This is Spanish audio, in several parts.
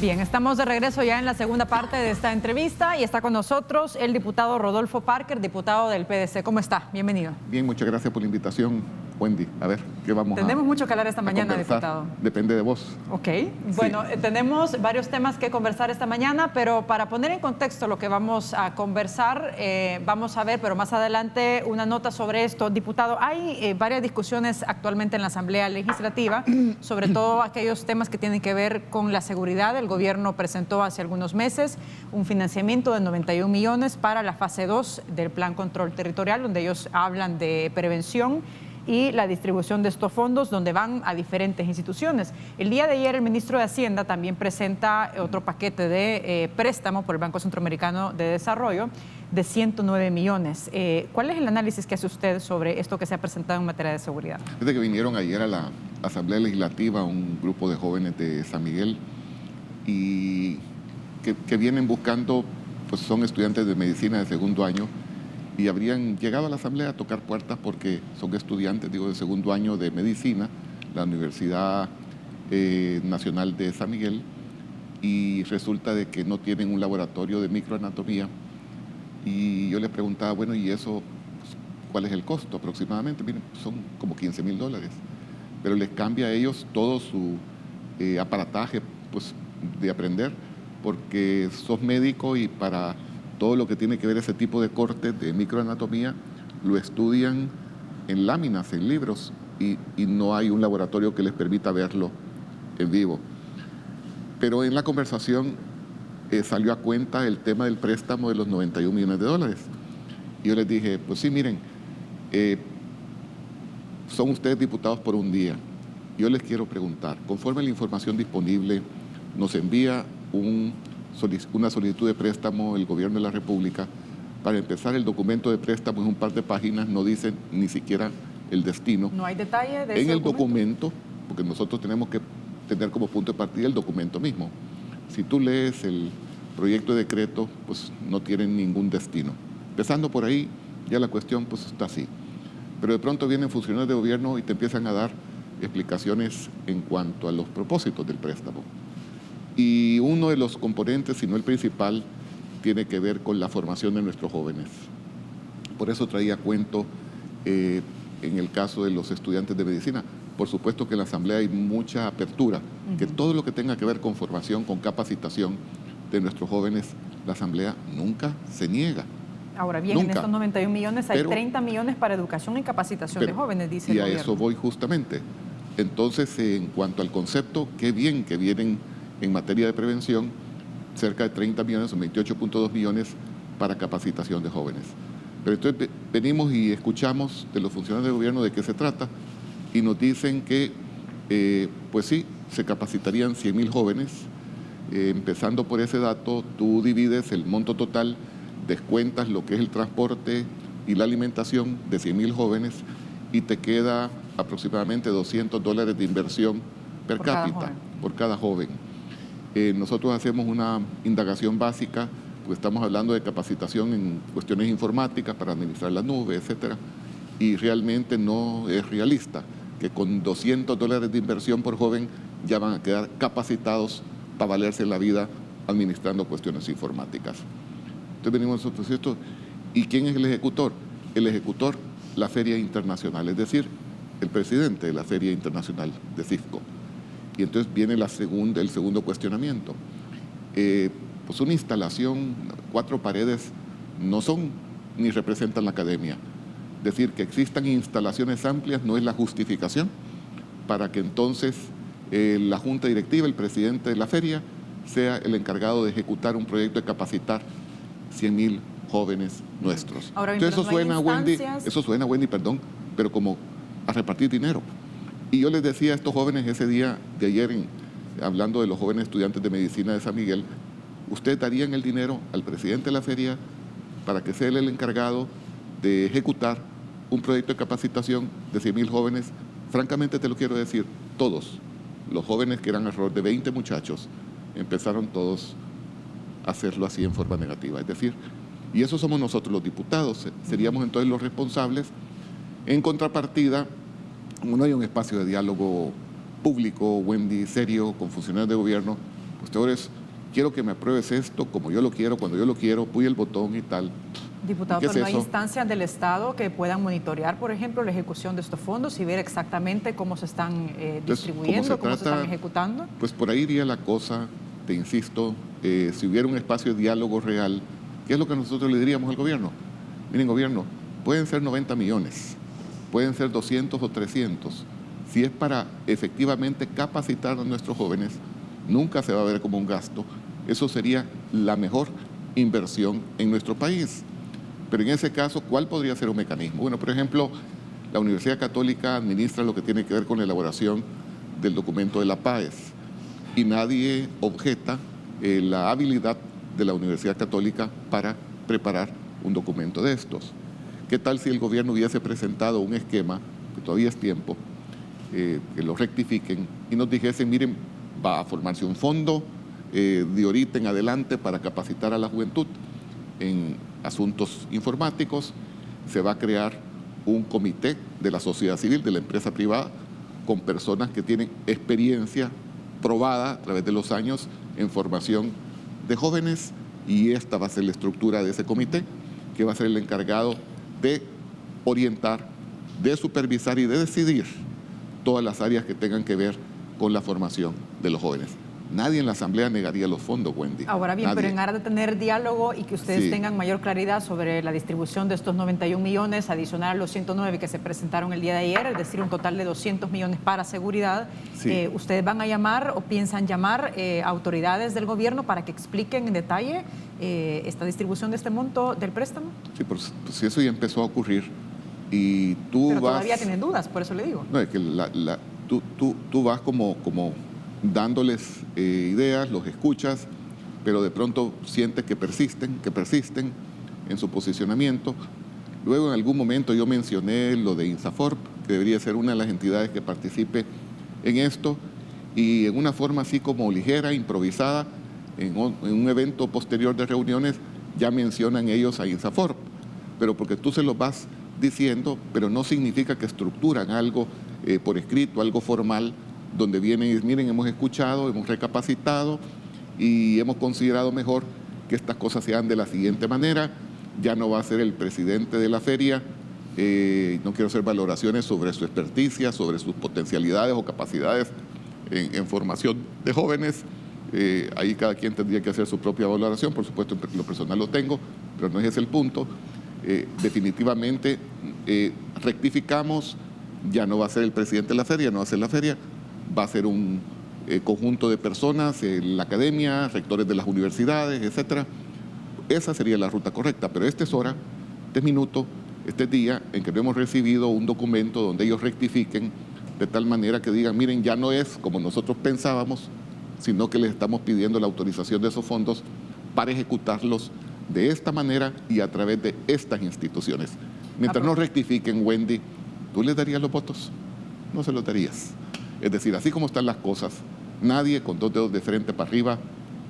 Bien, estamos de regreso ya en la segunda parte de esta entrevista y está con nosotros el diputado Rodolfo Parker, diputado del PDC. ¿Cómo está? Bienvenido. Bien, muchas gracias por la invitación, Wendy. A ver, ¿qué vamos Tenemos mucho que hablar esta mañana, conversar? diputado. Depende de vos. Ok, bueno, Sí. tenemos varios temas que conversar esta mañana, pero para poner en contexto lo que vamos a conversar, vamos a ver, pero más adelante, una nota sobre esto. Diputado, hay varias discusiones actualmente en la Asamblea Legislativa, sobre todo aquellos temas que tienen que ver con la seguridad. El gobierno presentó hace algunos meses un financiamiento de 91 millones para la fase 2 del Plan Control Territorial, donde ellos hablan de prevención y la distribución de estos fondos, donde van a diferentes instituciones. El día de ayer el ministro de Hacienda también presenta otro paquete de préstamo por el Banco Centroamericano de Desarrollo de 109 millones. ¿Cuál es el análisis que hace usted sobre esto que se ha presentado en materia de seguridad? Desde que vinieron ayer a la Asamblea Legislativa un grupo de jóvenes de San Miguel y que vienen buscando, pues son estudiantes de medicina de segundo año, y habrían llegado a la Asamblea a tocar puertas porque son estudiantes, de segundo año de medicina, la Universidad Nacional de San Miguel, y resulta de que no tienen un laboratorio de microanatomía. Y yo les preguntaba, bueno, ¿y eso pues, cuál es el costo aproximadamente? Miren, son como $15,000, pero les cambia a ellos todo su aparataje pues, de aprender, porque sos médico y para todo lo que tiene que ver ese tipo de cortes de microanatomía lo estudian en láminas, en libros, y no hay un laboratorio que les permita verlo en vivo. Pero en la conversación salió a cuenta el tema del préstamo de los 91 millones de dólares. Y yo les dije, pues sí, miren, son ustedes diputados por un día. Yo les quiero preguntar, conforme a la información disponible, nos envía una solicitud de préstamo el gobierno de la República. Para empezar, el documento de préstamo es un par de páginas, no dice ni siquiera el destino. ¿No hay detalle de ese en el documento, porque nosotros tenemos que tener como punto de partida el documento mismo. Si tú lees el proyecto de decreto, pues no tienen ningún destino. Empezando por ahí, ya la cuestión pues está así. Pero de pronto vienen funcionarios de gobierno y te empiezan a dar explicaciones en cuanto a los propósitos del préstamo. Y uno de los componentes, si no el principal, tiene que ver con la formación de nuestros jóvenes. Por eso traía cuento en el caso de los estudiantes de medicina. Por supuesto que en la Asamblea hay mucha apertura, que todo lo que tenga que ver con formación, con capacitación de nuestros jóvenes, la Asamblea nunca se niega. Ahora bien, en estos 91 millones hay 30 millones para educación y capacitación de jóvenes, dice el gobierno. Y a eso voy justamente. Entonces, en cuanto al concepto, qué bien que vienen en materia de prevención, cerca de 30 millones o 28.2 millones para capacitación de jóvenes. Pero entonces venimos y escuchamos de los funcionarios del gobierno de qué se trata y nos dicen que, pues sí, se capacitarían 100,000 jóvenes. Empezando por ese dato, tú divides el monto total, descuentas lo que es el transporte y la alimentación de 100,000 jóvenes y te queda aproximadamente $200 de inversión per cápita por cada joven. Nosotros hacemos una indagación básica, pues estamos hablando de capacitación en cuestiones informáticas para administrar la nube, etcétera, y realmente no es realista que con $200 de inversión por joven ya van a quedar capacitados para valerse la vida administrando cuestiones informáticas. Entonces venimos nosotros esto. ¿Y quién es el ejecutor? El ejecutor, la Feria Internacional, es decir, el presidente de la Feria Internacional de CIFCO. Y entonces viene el segundo cuestionamiento. Pues una instalación, 4 paredes, no son ni representan la academia. Decir que existan instalaciones amplias no es la justificación para que entonces la junta directiva, el presidente de la feria, sea el encargado de ejecutar un proyecto de capacitar 100,000 jóvenes nuestros. Ahora, entonces eso suena, Wendy, perdón, pero como a repartir dinero. Y yo les decía a estos jóvenes ese día de ayer, hablando de los jóvenes estudiantes de medicina de San Miguel, ustedes darían el dinero al presidente de la feria para que sea él el encargado de ejecutar un proyecto de capacitación de 100,000 jóvenes. Francamente te lo quiero decir, todos los jóvenes, que eran alrededor de 20 muchachos, empezaron todos a hacerlo así en forma negativa. Es decir, y eso somos nosotros los diputados, seríamos entonces los responsables. En contrapartida, como no hay un espacio de diálogo público, Wendy, serio, con funcionarios de gobierno, Usted ahora es, quiero que me apruebes esto como yo lo quiero, cuando yo lo quiero, puy el botón y tal. Diputado, ¿Qué es pero no hay eso? instancias del Estado que puedan monitorear, por ejemplo, la ejecución de estos fondos y ver exactamente cómo se están distribuyendo, cómo se están ejecutando. Pues por ahí iría la cosa, te insisto, si hubiera un espacio de diálogo real, ¿qué es lo que nosotros le diríamos al gobierno? Miren, gobierno, pueden ser 90 millones, pueden ser 200 o 300. Si es para efectivamente capacitar a nuestros jóvenes, nunca se va a ver como un gasto. Eso sería la mejor inversión en nuestro país. Pero en ese caso, ¿cuál podría ser un mecanismo? Bueno, por ejemplo, la Universidad Católica administra lo que tiene que ver con la elaboración del documento de la PAES y nadie objeta la habilidad de la Universidad Católica para preparar un documento de estos. ¿Qué tal si el gobierno hubiese presentado un esquema, que todavía es tiempo, que lo rectifiquen y nos dijesen, miren, va a formarse un fondo de ahorita en adelante para capacitar a la juventud en asuntos informáticos, se va a crear un comité de la sociedad civil, de la empresa privada, con personas que tienen experiencia probada a través de los años en formación de jóvenes, y esta va a ser la estructura de ese comité, que va a ser el encargado de orientar, de supervisar y de decidir todas las áreas que tengan que ver con la formación de los jóvenes. Nadie en la Asamblea negaría los fondos, Wendy. Ahora bien, Nadie. pero en aras de tener diálogo y que ustedes tengan mayor claridad sobre la distribución de estos 91 millones, adicional a los 109 que se presentaron el día de ayer, es decir, un total de 200 millones para seguridad, ¿ustedes van a llamar o piensan llamar a autoridades del gobierno para que expliquen en detalle esta distribución de este monto del préstamo? Sí, pues eso ya empezó a ocurrir y tú pero vas... todavía tienen dudas, por eso le digo. No, es que tú vas como dándoles ideas, los escuchas, pero de pronto sientes que persisten en su posicionamiento. Luego en algún momento yo mencioné lo de INSAFORP, que debería ser una de las entidades que participe en esto, y en una forma así como ligera, improvisada, en un evento posterior de reuniones, ya mencionan ellos a INSAFORP, pero porque tú se los vas diciendo, pero no significa que estructuran algo por escrito, algo formal, donde vienen y dicen, miren, hemos escuchado, hemos recapacitado y hemos considerado mejor que estas cosas se hagan de la siguiente manera. Ya no va a ser el presidente de la feria, no quiero hacer valoraciones sobre su experticia, sobre sus potencialidades o capacidades en formación de jóvenes. Ahí cada quien tendría que hacer su propia valoración, por supuesto, en lo personal lo tengo, pero no ese es el punto. Definitivamente rectificamos, ya no va a ser el presidente de la feria, no va a ser la feria, va a ser un conjunto de personas, la academia, rectores de las universidades, etcétera. Esa sería la ruta correcta, pero esta es hora, este minuto, este día en que no hemos recibido un documento donde ellos rectifiquen de tal manera que digan, miren, ya no es como nosotros pensábamos, sino que les estamos pidiendo la autorización de esos fondos para ejecutarlos de esta manera y a través de estas instituciones. Mientras no rectifiquen, Wendy, ¿tú les darías los votos? No se los darías. Es decir, así como están las cosas, nadie con dos dedos de frente para arriba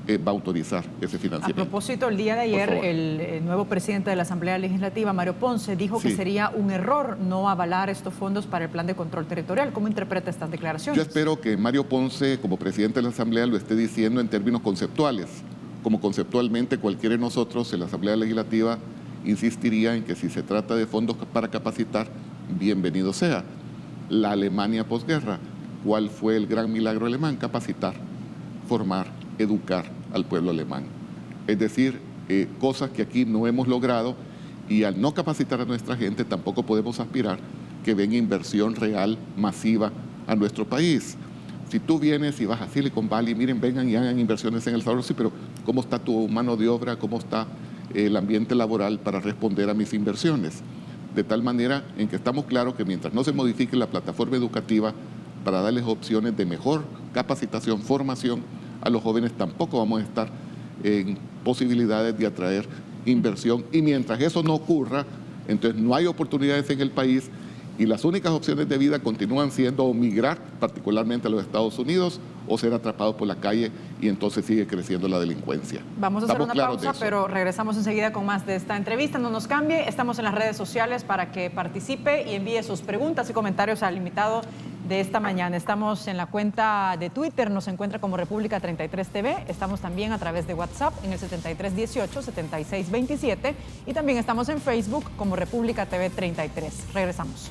va a autorizar ese financiamiento. A propósito, el día de ayer el nuevo presidente de la Asamblea Legislativa, Mario Ponce, dijo que sería un error no avalar estos fondos para el plan de control territorial. ¿Cómo interpreta estas declaraciones? Yo espero que Mario Ponce, como presidente de la Asamblea, lo esté diciendo en términos conceptuales, como conceptualmente cualquiera de nosotros en la Asamblea Legislativa insistiría en que si se trata de fondos para capacitar, bienvenido sea. La Alemania posguerra, ¿cuál fue el gran milagro alemán? Capacitar, formar, educar al pueblo alemán. Es decir, cosas que aquí no hemos logrado, y al no capacitar a nuestra gente tampoco podemos aspirar que venga inversión real, masiva a nuestro país. Si tú vienes y vas a Silicon Valley, miren, vengan y hagan inversiones en El Salvador, sí, pero ¿cómo está tu mano de obra? ¿Cómo está el ambiente laboral para responder a mis inversiones? De tal manera en que estamos claros que mientras no se modifique la plataforma educativa para darles opciones de mejor capacitación, formación a los jóvenes, tampoco vamos a estar en posibilidades de atraer inversión. Y mientras eso no ocurra, entonces no hay oportunidades en el país y las únicas opciones de vida continúan siendo o migrar, particularmente a los Estados Unidos, o ser atrapados por la calle y entonces sigue creciendo la delincuencia. Vamos a hacer una pausa, pero regresamos enseguida con más de esta entrevista. No nos cambie, estamos en las redes sociales para que participe y envíe sus preguntas y comentarios al invitado de esta mañana. Estamos en la cuenta de Twitter, nos encuentra como República 33 TV. Estamos también a través de WhatsApp en el 7318-7627 y también estamos en Facebook como República TV 33. Regresamos.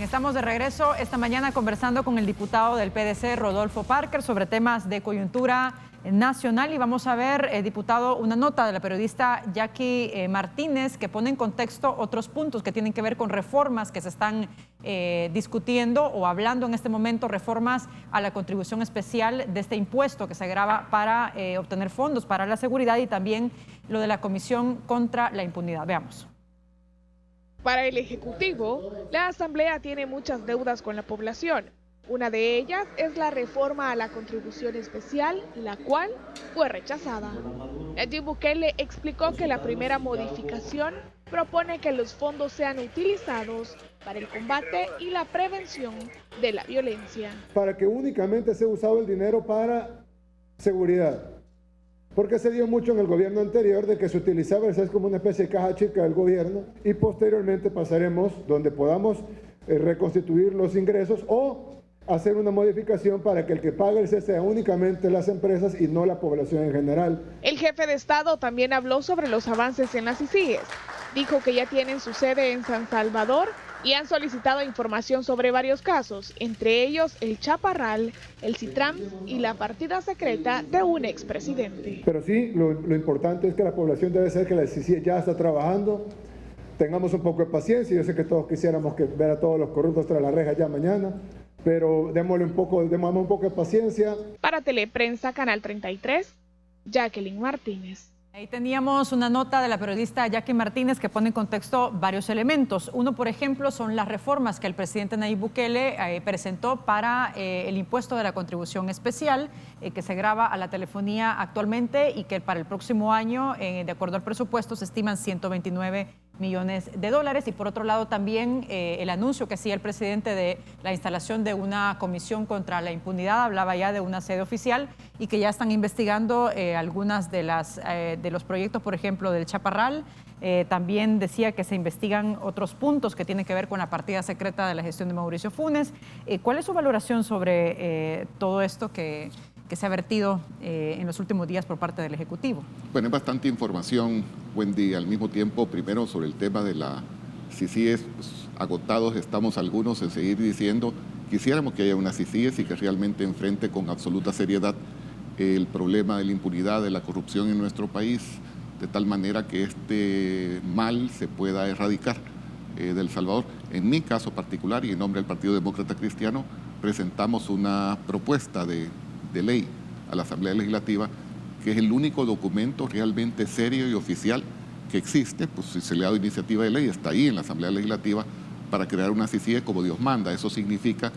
Estamos de regreso esta mañana conversando con el diputado del PDC, Rodolfo Parker, sobre temas de coyuntura nacional. Y vamos a ver, diputado, una nota de la periodista Jackie Martínez que pone en contexto otros puntos que tienen que ver con reformas que se están discutiendo o hablando en este momento, reformas a la contribución especial de este impuesto que se grava para obtener fondos para la seguridad y también lo de la Comisión contra la Impunidad. Veamos. Para el Ejecutivo, la Asamblea tiene muchas deudas con la población. Una de ellas es la reforma a la contribución especial, la cual fue rechazada. Nayib Bukele explicó que la primera modificación propone que los fondos sean utilizados para el combate y la prevención de la violencia. Para que únicamente sea usado el dinero para seguridad. Porque se dio mucho en el gobierno anterior de que se utilizaba es como una especie de caja chica del gobierno y posteriormente pasaremos donde podamos reconstituir los ingresos o hacer una modificación para que el que pague el C sea únicamente las empresas y no la población en general. El jefe de Estado también habló sobre los avances en las ICIES. Dijo que ya tienen su sede en San Salvador y han solicitado información sobre varios casos, entre ellos el Chaparral, el Citram y la partida secreta de un expresidente. Pero sí, lo importante es que la población debe ser que la CICIE ya está trabajando, tengamos un poco de paciencia, yo sé que todos quisiéramos ver a todos los corruptos tras la reja ya mañana, pero démosle un poco de paciencia. Para Teleprensa, Canal 33, Jacqueline Martínez. Ahí teníamos una nota de la periodista Jackie Martínez que pone en contexto varios elementos. Uno, por ejemplo, son las reformas que el presidente Nayib Bukele presentó para el impuesto de la contribución especial que se grava a la telefonía actualmente y que para el próximo año, de acuerdo al presupuesto, se estiman 129 millones de dólares. Y por otro lado también el anuncio que hacía el presidente de la instalación de una comisión contra la impunidad, hablaba ya de una sede oficial y que ya están investigando algunas de los proyectos, por ejemplo, del Chaparral. También decía que se investigan otros puntos que tienen que ver con la partida secreta de la gestión de Mauricio Funes. ¿Cuál es su valoración sobre todo esto que se ha vertido en los últimos días por parte del Ejecutivo? Bueno, es bastante información, Wendy. Al mismo tiempo, primero sobre el tema de la CICIES, pues, agotados estamos algunos en seguir diciendo, quisiéramos que haya una CICIES y que realmente enfrente con absoluta seriedad el problema de la impunidad, de la corrupción en nuestro país, de tal manera que este mal se pueda erradicar del Salvador. En mi caso particular y en nombre del Partido Demócrata Cristiano, presentamos una propuesta de ley a la Asamblea Legislativa, que es el único documento realmente serio y oficial que existe, pues si se le ha dado iniciativa de ley, está ahí en la Asamblea Legislativa, para crear una CICIE como Dios manda. Eso significa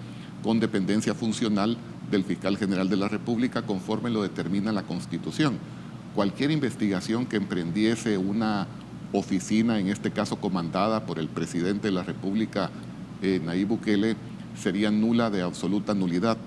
con dependencia funcional del Fiscal General de la República, conforme lo determina la Constitución. Cualquier investigación que emprendiese una oficina, en este caso comandada por el presidente de la República, Nayib Bukele, sería nula, de absoluta nulidad,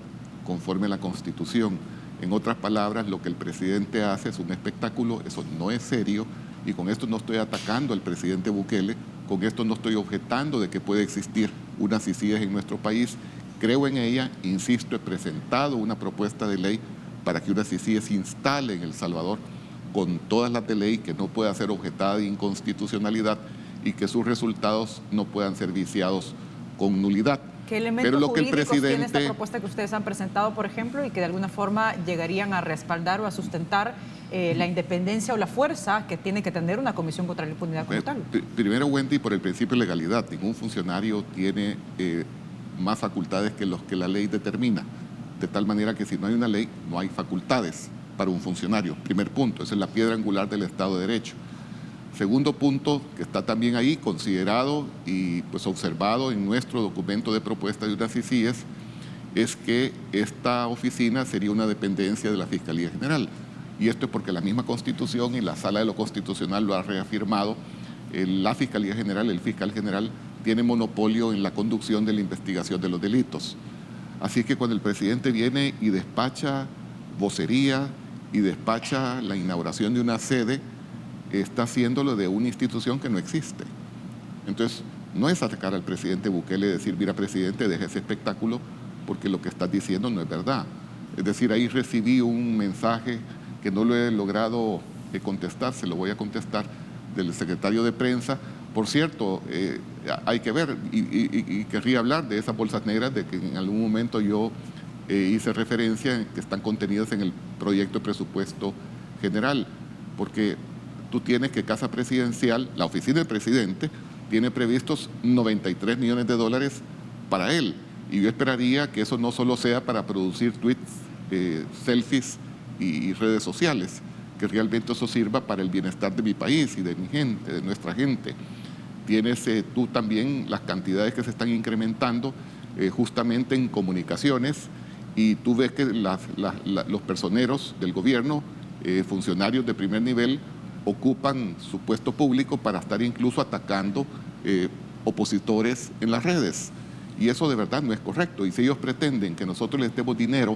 conforme a la Constitución. En otras palabras, lo que el presidente hace es un espectáculo, eso no es serio, y con esto no estoy atacando al presidente Bukele, con esto no estoy objetando de que puede existir una CICIES en nuestro país. Creo en ella, insisto, he presentado una propuesta de ley para que una CICIES se instale en El Salvador con todas las de ley, que no pueda ser objetada de inconstitucionalidad y que sus resultados no puedan ser viciados con nulidad. ¿Qué elementos jurídicos tiene esta propuesta que ustedes han presentado, por ejemplo, y que de alguna forma llegarían a respaldar o a sustentar la independencia o la fuerza que tiene que tener una comisión contra la impunidad como tal? Primero, Wendy, por el principio de legalidad, ningún funcionario tiene más facultades que los que la ley determina. De tal manera que si no hay una ley, no hay facultades para un funcionario. Primer punto, esa es la piedra angular del Estado de Derecho. Segundo punto, que está también ahí considerado y pues observado en nuestro documento de propuesta de unas CICIES, es que esta oficina sería una dependencia de la Fiscalía General. Y esto es porque la misma Constitución y la Sala de lo Constitucional lo ha reafirmado. La Fiscalía General, el fiscal general, tiene monopolio en la conducción de la investigación de los delitos. Así que cuando el presidente viene y despacha vocería y despacha la inauguración de una sede, está haciéndolo de una institución que no existe. Entonces, no es atacar al presidente Bukele y decir, mira, presidente, deja ese espectáculo, porque lo que estás diciendo no es verdad. Es decir, ahí recibí un mensaje que no lo he logrado contestar, se lo voy a contestar, del secretario de prensa. Por cierto, hay que ver, y querría hablar de esas bolsas negras, de que en algún momento yo hice referencia, que están contenidas en el proyecto de presupuesto general, porque tú tienes que Casa Presidencial, la oficina del presidente, tiene previstos 93 millones de dólares para él, y yo esperaría que eso no solo sea para producir tweets, selfies y redes sociales, que realmente eso sirva para el bienestar de mi país y de mi gente, de nuestra gente. Tienes tú también las cantidades que se están incrementando justamente en comunicaciones, y tú ves que los personeros del gobierno, funcionarios de primer nivel, ocupan su puesto público para estar incluso atacando opositores en las redes. Y eso de verdad no es correcto. Y si ellos pretenden que nosotros les demos dinero,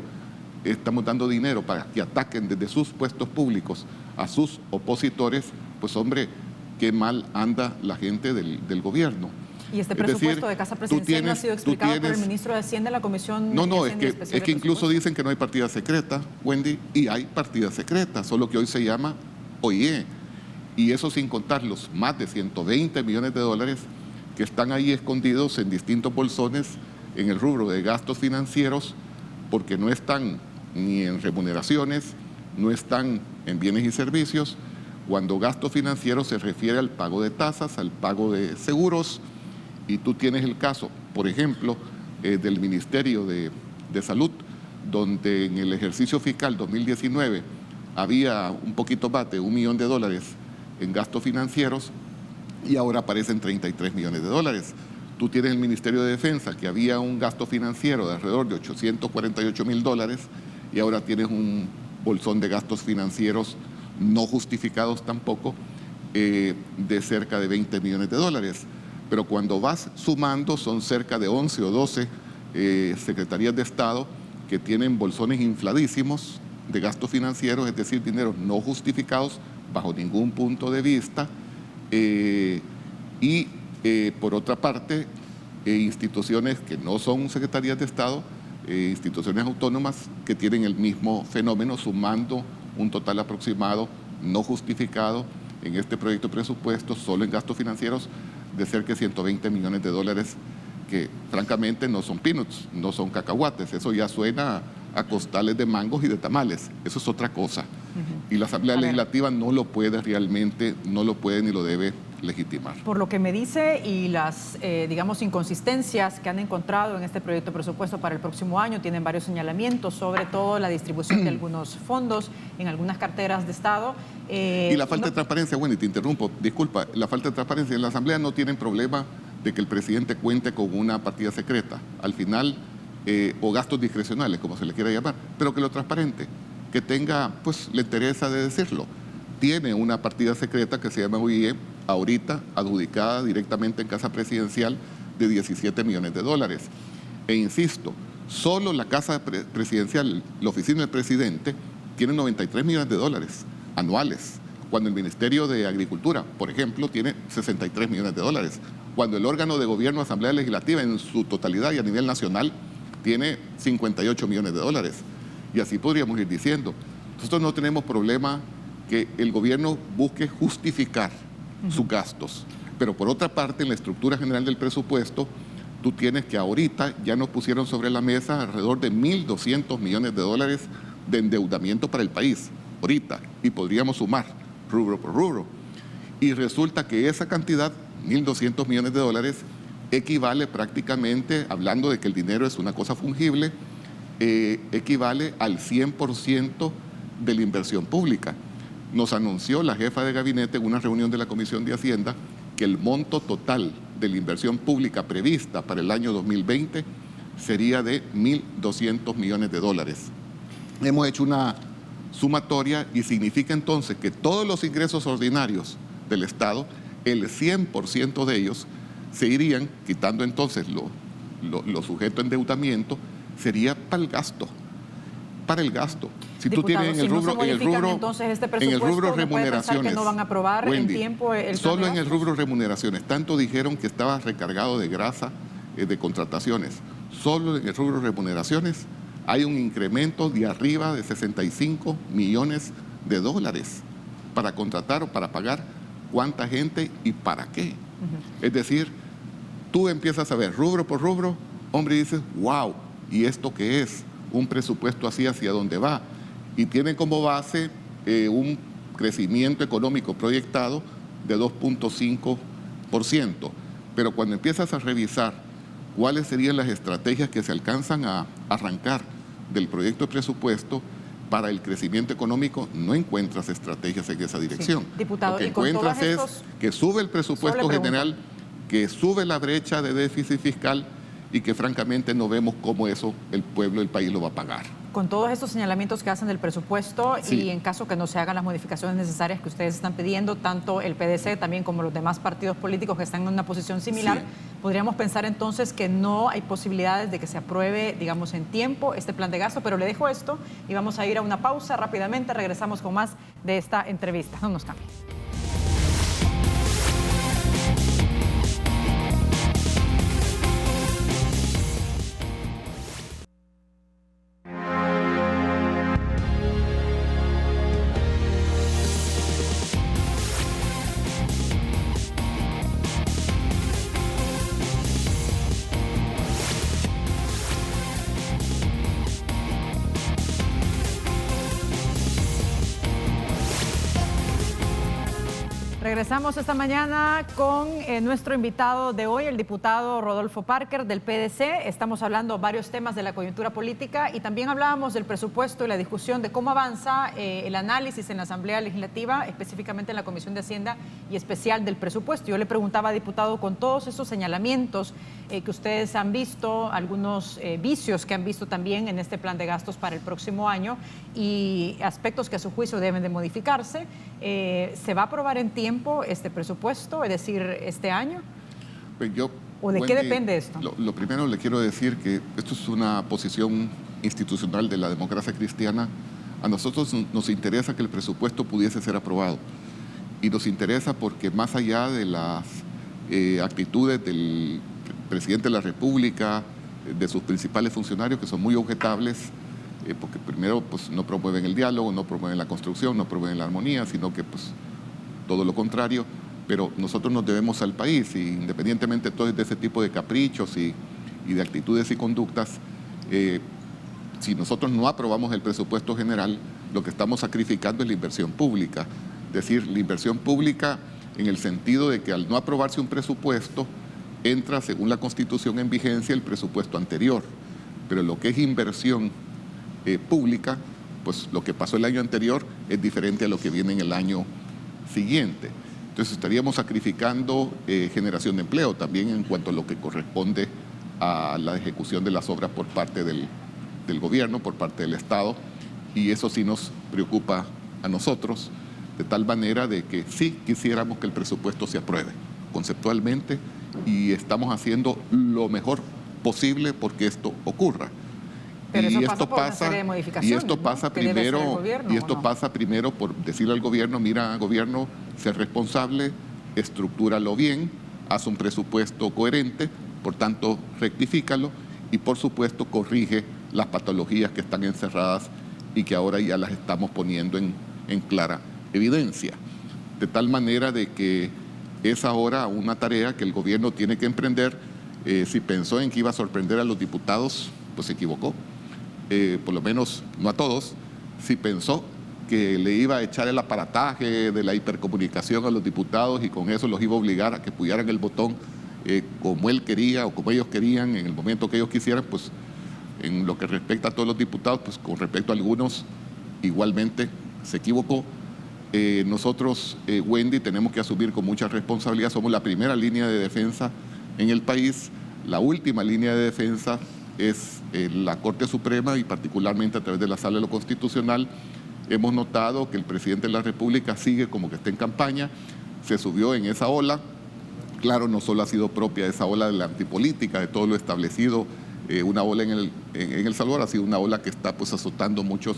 estamos dando dinero para que ataquen desde sus puestos públicos a sus opositores, pues hombre, qué mal anda la gente del gobierno. Y este presupuesto de Casa Presidencial no ha sido explicado por el ministro de Hacienda en la Comisión. No, es que incluso dicen que no hay partida secreta, Wendy, y hay partida secreta, solo que hoy se llama OIE. Y eso sin contar los más de 120 millones de dólares que están ahí escondidos en distintos bolsones en el rubro de gastos financieros, porque no están ni en remuneraciones, no están en bienes y servicios. Cuando gasto financiero se refiere al pago de tasas, al pago de seguros, y tú tienes el caso, por ejemplo, del Ministerio de Salud, donde en el ejercicio fiscal 2019 había un poquito más de $1 millón en gastos financieros, y ahora aparecen 33 millones de dólares. Tú tienes el Ministerio de Defensa, que había un gasto financiero de alrededor de $848,000, y ahora tienes un bolsón de gastos financieros no justificados tampoco, de cerca de 20 millones de dólares. Pero cuando vas sumando, son cerca de 11 o 12 secretarías de Estado que tienen bolsones infladísimos de gastos financieros, es decir, dineros no justificados bajo ningún punto de vista. Por otra parte, instituciones que no son secretarías de Estado, instituciones autónomas que tienen el mismo fenómeno, sumando un total aproximado no justificado en este proyecto de presupuesto, solo en gastos financieros, de cerca de 120 millones de dólares, que francamente no son peanuts, no son cacahuates. Eso ya suena a costales de mangos y de tamales. Eso es otra cosa. Y la Asamblea Legislativa no lo puede realmente, no lo puede ni lo debe legitimar. Por lo que me dice, y las, digamos, inconsistencias que han encontrado en este proyecto de presupuesto para el próximo año, tienen varios señalamientos, sobre todo la distribución de algunos fondos en algunas carteras de Estado. Y la falta de transparencia, bueno, y te interrumpo, disculpa, la falta de transparencia. En la Asamblea no tienen problema de que el presidente cuente con una partida secreta, al final, o gastos discrecionales, como se le quiera llamar, pero que lo transparente, que tenga, pues, la entereza de decirlo. Tiene una partida secreta que se llama OIE, ahorita adjudicada directamente en Casa Presidencial, de 17 millones de dólares. E insisto, solo la Casa Presidencial, la oficina del presidente, tiene 93 millones de dólares anuales, cuando el Ministerio de Agricultura, por ejemplo, tiene 63 millones de dólares, cuando el órgano de gobierno, Asamblea Legislativa, en su totalidad y a nivel nacional, tiene 58 millones de dólares. Y así podríamos ir diciendo. Nosotros no tenemos problema que el gobierno busque justificar sus gastos. Pero por otra parte, en la estructura general del presupuesto, tú tienes que ahorita ya nos pusieron sobre la mesa alrededor de 1.200 millones de dólares de endeudamiento para el país, ahorita, y podríamos sumar rubro por rubro. Y resulta que esa cantidad, 1.200 millones de dólares, equivale prácticamente, hablando de que el dinero es una cosa fungible, equivale al 100% de la inversión pública. Nos anunció la jefa de gabinete en una reunión de la Comisión de Hacienda que el monto total de la inversión pública prevista para el año 2020 sería de $1.200 millones. Hemos hecho una sumatoria y significa entonces que todos los ingresos ordinarios del Estado, el 100% de ellos se irían, quitando entonces lo sujeto a endeudamiento, sería para el gasto. Si Diputado, tú tienes entonces este presupuesto, en el rubro ¿no puede pensar remuneraciones, que no van a aprobar Wendy, en tiempo el plan solo de en el gastos? rubro remuneraciones, tanto dijeron que estaba recargado de grasa de contrataciones. Solo en el rubro remuneraciones hay un incremento de arriba de $65 millones para contratar o para pagar cuánta gente y para qué. Es decir, tú empiezas a ver rubro por rubro, hombre, y dices, wow, ¿y esto qué es? Un presupuesto así hacia dónde va. Y tiene como base un crecimiento económico proyectado de 2.5%. Pero cuando empiezas a revisar cuáles serían las estrategias que se alcanzan a arrancar del proyecto de presupuesto para el crecimiento económico, no encuentras estrategias en esa dirección. Sí. Diputado, lo que y con encuentras todos es estos... que sube el presupuesto general, que sube la brecha de déficit fiscal y que francamente no vemos cómo eso el pueblo, el país lo va a pagar. Con todos estos señalamientos que hacen del presupuesto Sí. y en caso que no se hagan las modificaciones necesarias que ustedes están pidiendo, tanto el PDC también como los demás partidos políticos que están en una posición similar, Sí. podríamos pensar entonces que no hay posibilidades de que se apruebe, digamos, en tiempo este plan de gasto, pero le dejo esto y vamos a ir a una pausa rápidamente, regresamos con más de esta entrevista. No nos cambien. Regresamos esta mañana con nuestro invitado de hoy, el diputado Rodolfo Parker del PDC. Estamos hablando varios temas de la coyuntura política y también hablábamos del presupuesto y la discusión de cómo avanza el análisis en la Asamblea Legislativa, específicamente en la Comisión de Hacienda y especial del presupuesto. Yo le preguntaba, diputado, con todos esos señalamientos que ustedes han visto, algunos vicios que han visto también en este plan de gastos para el próximo año y aspectos que a su juicio deben de modificarse, ¿se va a aprobar en tiempo este presupuesto, es decir, este año? Pues ¿O de qué depende esto? Lo primero le quiero decir que esto es una posición institucional de la democracia cristiana. A nosotros nos interesa que el presupuesto pudiese ser aprobado. Y nos interesa porque más allá de las actitudes del presidente de la República, de sus principales funcionarios, que son muy objetables, porque primero pues, no promueven el diálogo, no promueven la construcción, no promueven la armonía, sino que pues, todo lo contrario, pero nosotros nos debemos al país, y independientemente de todo ese tipo de caprichos y de actitudes y conductas, si nosotros no aprobamos el presupuesto general, lo que estamos sacrificando es la inversión pública. Es decir, la inversión pública en el sentido de que al no aprobarse un presupuesto, entra, según la Constitución en vigencia, el presupuesto anterior. Pero lo que es inversión pública, pues lo que pasó el año anterior es diferente a lo que viene en el año siguiente. Entonces estaríamos sacrificando generación de empleo también en cuanto a lo que corresponde a la ejecución de las obras por parte del gobierno, por parte del Estado, y eso sí nos preocupa a nosotros, de tal manera de que sí quisiéramos que el presupuesto se apruebe conceptualmente y estamos haciendo lo mejor posible porque esto ocurra. Pero y eso esto pasa por una serie de modificaciones, y esto ¿no? pasa ¿Que debe hacer el primero, gobierno y esto o no? pasa primero por decirle al gobierno, mira, gobierno, sé responsable, estructúralo bien, haz un presupuesto coherente, por tanto, rectifícalo y por supuesto corrige las patologías que están encerradas y que ahora ya las estamos poniendo en clara evidencia. De tal manera de que es ahora una tarea que el gobierno tiene que emprender. Si pensó en que iba a sorprender a los diputados, pues se equivocó. Por lo menos no a todos. Si pensó que le iba a echar el aparataje de la hipercomunicación a los diputados y con eso los iba a obligar a que apoyaran el botón como él quería o como ellos querían, en el momento que ellos quisieran, pues en lo que respecta a todos los diputados, pues con respecto a algunos, igualmente se equivocó. Nosotros, Wendy, tenemos que asumir con mucha responsabilidad. Somos la primera línea de defensa en el país. La última línea de defensa es la Corte Suprema y particularmente a través de la Sala de lo Constitucional. Hemos notado que el presidente de la República sigue como que está en campaña, se subió en esa ola. Claro, no solo ha sido propia esa ola de la antipolítica, de todo lo establecido, una ola en El Salvador, ha sido una ola que está pues azotando muchos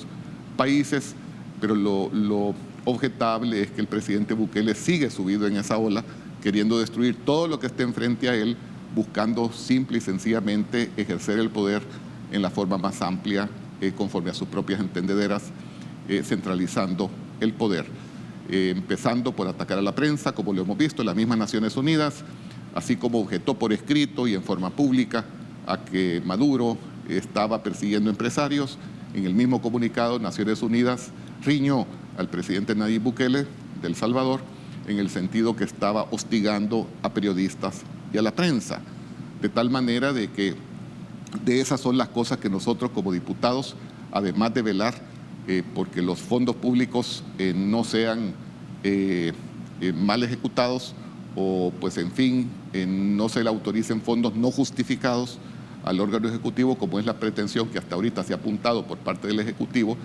países, pero lo objetable es que el presidente Bukele sigue subido en esa ola, queriendo destruir todo lo que esté enfrente a él, buscando simple y sencillamente ejercer el poder en la forma más amplia, conforme a sus propias entendederas, centralizando el poder. Empezando por atacar a la prensa, como lo hemos visto en las mismas Naciones Unidas, así como objetó por escrito y en forma pública a que Maduro estaba persiguiendo empresarios. En el mismo comunicado, Naciones Unidas riñó al presidente Nayib Bukele de El Salvador en el sentido que estaba hostigando a periodistas y a la prensa, de tal manera de que de esas son las cosas que nosotros como diputados, además de velar porque los fondos públicos no sean mal ejecutados o pues en fin no se le autoricen fondos no justificados al órgano ejecutivo, como es la pretensión que hasta ahorita se ha apuntado por parte del Ejecutivo.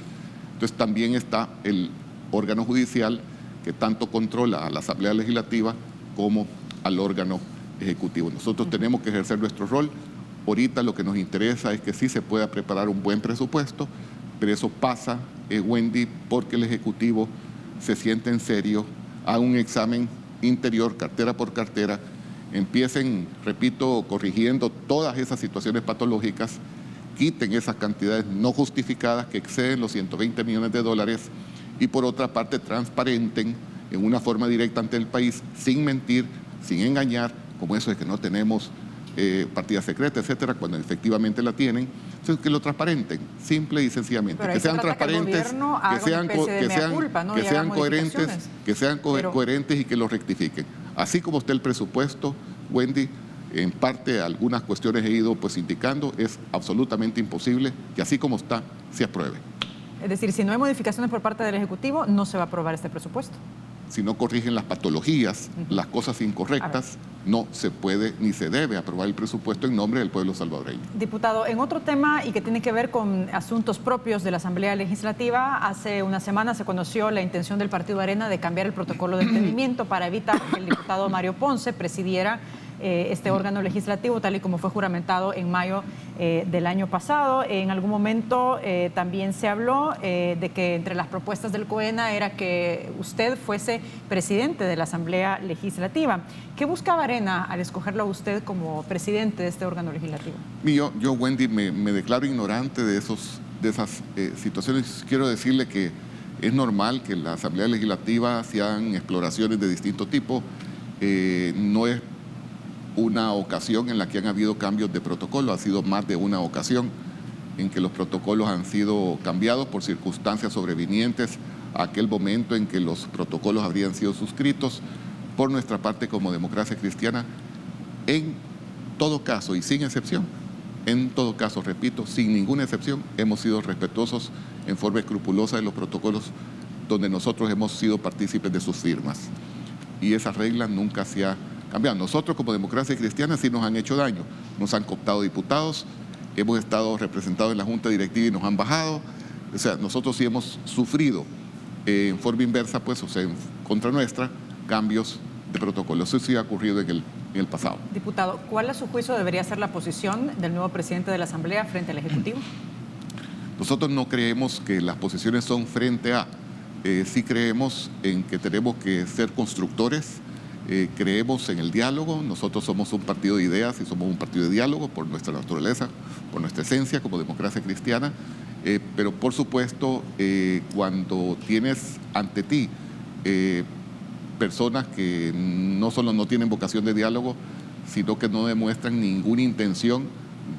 Entonces también está el órgano judicial que tanto controla a la Asamblea Legislativa como al órgano ejecutivo. Nosotros tenemos que ejercer nuestro rol. Ahorita lo que nos interesa es que sí se pueda preparar un buen presupuesto, pero eso pasa, Wendy, porque el Ejecutivo se siente en serio, haga un examen interior, cartera por cartera, empiecen, repito, corrigiendo todas esas situaciones patológicas, quiten esas cantidades no justificadas que exceden los 120 millones de dólares y por otra parte transparenten en una forma directa ante el país, sin mentir, sin engañar, como eso de que no tenemos partida secreta, etcétera, cuando efectivamente la tienen. Entonces, que lo transparenten, simple y sencillamente, que sean transparentes, que sean coherentes y que lo rectifiquen. Así como está el presupuesto, Wendy, en parte algunas cuestiones he ido pues indicando, es absolutamente imposible que así como está, se apruebe. Es decir, si no hay modificaciones por parte del Ejecutivo, no se va a aprobar este presupuesto. Si no corrigen las patologías, las cosas incorrectas, no se puede ni se debe aprobar el presupuesto en nombre del pueblo salvadoreño. Diputado, en otro tema y que tiene que ver con asuntos propios de la Asamblea Legislativa, hace una semana se conoció la intención del Partido Arena de cambiar el protocolo de entendimiento para evitar que el diputado Mario Ponce presidiera este órgano legislativo, tal y como fue juramentado en mayo del año pasado. En algún momento también se habló de que entre las propuestas del COENA era que usted fuese presidente de la Asamblea Legislativa. ¿Qué buscaba Arena al escogerlo a usted como presidente de este órgano legislativo? Yo Wendy, me declaro ignorante de esas situaciones. Quiero decirle que es normal que en la Asamblea Legislativa se hagan exploraciones de distinto tipo. No es una ocasión en la que han habido cambios de protocolo, ha sido más de una ocasión en que los protocolos han sido cambiados por circunstancias sobrevinientes a aquel momento en que los protocolos habrían sido suscritos. Por nuestra parte, como Democracia Cristiana, en todo caso y sin excepción, en todo caso, repito, sin ninguna excepción, hemos sido respetuosos en forma escrupulosa de los protocolos donde nosotros hemos sido partícipes de sus firmas. Y esa regla nunca se ha cambiado. Nosotros como Democracia Cristiana sí nos han hecho daño, nos han cooptado diputados, hemos estado representados en la Junta Directiva y nos han bajado. O sea, nosotros sí hemos sufrido en forma inversa, pues, o sea, en contra nuestra, cambios de protocolo. Eso sí ha ocurrido en el pasado. Diputado, ¿cuál a su juicio debería ser la posición del nuevo presidente de la Asamblea frente al Ejecutivo? Nosotros no creemos que las posiciones son frente a, sí creemos en que tenemos que ser constructores. Creemos en el diálogo, nosotros somos un partido de ideas y somos un partido de diálogo por nuestra naturaleza, por nuestra esencia como Democracia Cristiana, pero por supuesto cuando tienes ante ti personas que no solo no tienen vocación de diálogo, sino que no demuestran ninguna intención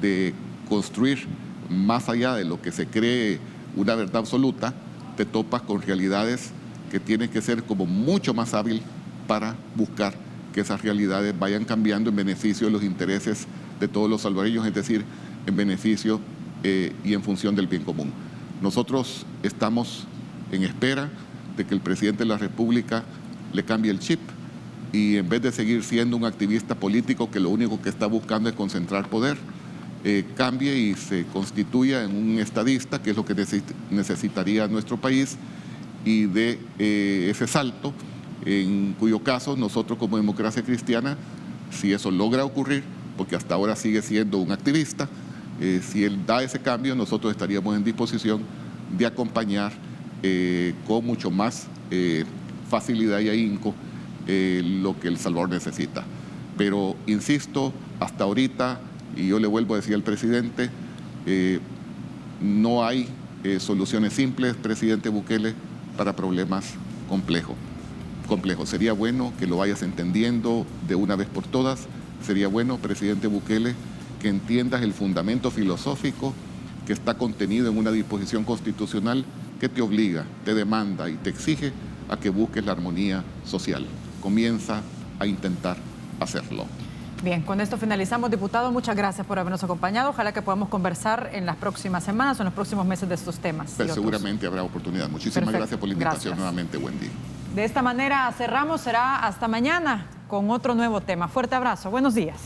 de construir más allá de lo que se cree una verdad absoluta, te topas con realidades que tienes que ser como mucho más hábil para buscar que esas realidades vayan cambiando en beneficio de los intereses de todos los salvadoreños, es decir, en beneficio y en función del bien común. Nosotros estamos en espera de que el presidente de la República le cambie el chip y en vez de seguir siendo un activista político que lo único que está buscando es concentrar poder, cambie y se constituya en un estadista, que es lo que necesitaría nuestro país, y dé ese salto, en cuyo caso nosotros como Democracia Cristiana, si eso logra ocurrir, porque hasta ahora sigue siendo un activista, si él da ese cambio, nosotros estaríamos en disposición de acompañar con mucho más facilidad y ahínco lo que El Salvador necesita. Pero insisto, hasta ahorita, y yo le vuelvo a decir al presidente, no hay soluciones simples, presidente Bukele, para problemas complejos. Sería bueno que lo vayas entendiendo de una vez por todas. Sería bueno, presidente Bukele, que entiendas el fundamento filosófico que está contenido en una disposición constitucional que te obliga, te demanda y te exige a que busques la armonía social. Comienza a intentar hacerlo. Bien, con esto finalizamos, diputado. Muchas gracias por habernos acompañado. Ojalá que podamos conversar en las próximas semanas o en los próximos meses de estos temas. Pero seguramente habrá oportunidad. Muchísimas gracias por la invitación. Nuevamente, buen día. De esta manera cerramos. Será hasta mañana con otro nuevo tema. Fuerte abrazo. Buenos días.